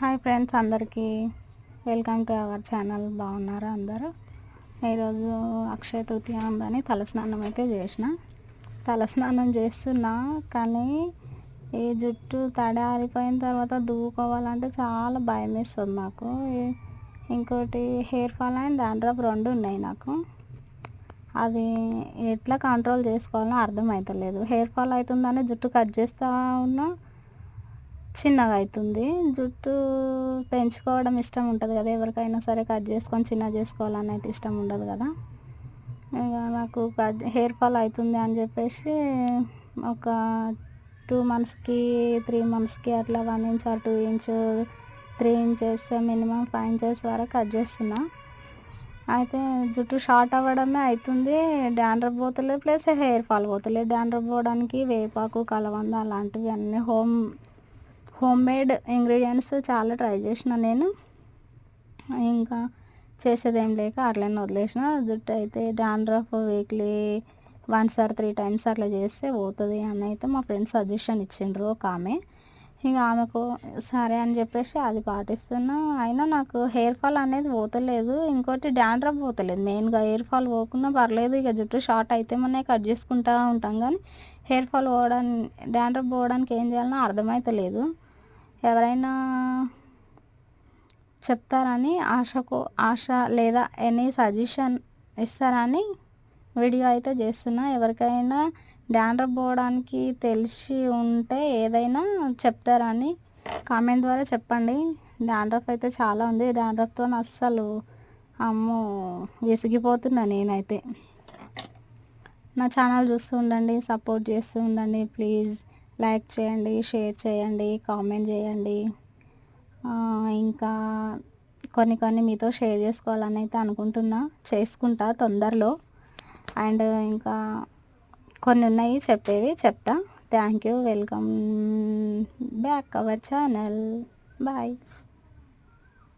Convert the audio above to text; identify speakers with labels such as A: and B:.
A: Hi friends, అందరికీ welcome to our channel. బాగున్నారా అందరూ? ఈరోజు అక్షయ తృతీయ ఉందని తలస్నానం అయితే తలస్నానం చేస్తున్నా. కానీ ఈ జుట్టు తడి ఆరిపోయిన తర్వాత దువ్వుకోవాలంటే చాలా భయం వేస్తుంది నాకు. ఇంకోటి హెయిర్ ఫాల్ అండ్ డాండ్రఫ్ రెండు ఉన్నాయి నాకు. అది ఎట్లా కంట్రోల్ చేసుకోవాలో అర్థమవుతలేదు. హెయిర్ ఫాల్ అవుతుందని జుట్టు కట్ చేస్తూ ఉన్నా, చిన్నగా అవుతుంది. జుట్టు పెంచుకోవడం ఇష్టం ఉంటుంది కదా ఎవరికైనా సరే, కట్ చేసుకొని చిన్న చేసుకోవాలని అయితే ఇష్టం ఉండదు కదా. ఇక నాకు హెయిర్ ఫాల్ అవుతుంది అని చెప్పేసి ఒక 2 monthsకి 3 monthsకి అట్లా 1 inch or 2 inch 3 inches minimum 5 inches వరకు కట్ చేస్తున్నా. అయితే జుట్టు షార్ట్ అవ్వడమే అవుతుంది, డాండ్రఫ్ పోతలేదు, ప్లస్ హెయిర్ ఫాల్ పోతలేదు. డాండ్రఫ్ పోవడానికి వేపాకు, కలవంద అలాంటివి అన్నీ హోమ్ మేడ్ ఇంగ్రీడియంట్స్ చాలా ట్రై చేసిన నేను. ఇంకా చేసేదేం లేక అట్లనే వదిలేసిన. జుట్టు అయితే డాండ్రఫ్ వీక్లీ 1 or 3 times అట్లా చేస్తే పోతుంది అని అయితే మా ఫ్రెండ్స్ సజెషన్ ఇచ్చిండ్రు ఒక ఆమె. ఇక ఆమెకు సరే అని చెప్పేసి అది పాటిస్తున్నా. అయినా నాకు హెయిర్ ఫాల్ అనేది పోతలేదు, ఇంకోటి డాండ్రఫ్ పోతలేదు. మెయిన్గా హెయిర్ ఫాల్ పోకున్నా పర్లేదు, ఇక జుట్టు షార్ట్ అయితే మనం కట్ చేసుకుంటూ ఉంటాం. కానీ హెయిర్ ఫాల్ డాండ్రఫ్ పోవడానికి ఏం చేయాలనో అర్థమవుతలేదు. ఎవరైనా చెప్తారని ఆశ లేదా ఎనీ సజెషన్ ఇస్తారని వీడియో అయితే చేస్తున్నా. ఎవరికైనా డాండ్రఫ్ పోవడానికి తెలిసి ఉంటే ఏదైనా చెప్తారని కామెంట్ ద్వారా చెప్పండి. డాండ్రఫ్ అయితే చాలా ఉంది. డాండ్రఫ్తో అస్సలు అమ్మో విసిగిపోతున్నా నేనైతే. నా ఛానల్ చూస్తూ ఉండండి, సపోర్ట్ చేస్తూ ఉండండి. ప్లీజ్ లైక్ చేయండి, షేర్ చేయండి, కామెంట్ చేయండి. ఇంకా కొన్ని మీతో షేర్ చేసుకోవాలని అయితే అనుకుంటున్నా, చేసుకుంటా తొందరలో. అండ్ ఇంకా కొన్ని ఉన్నాయి చెప్పేవి, చెప్తా. Thank you. Welcome back our channel. Bye.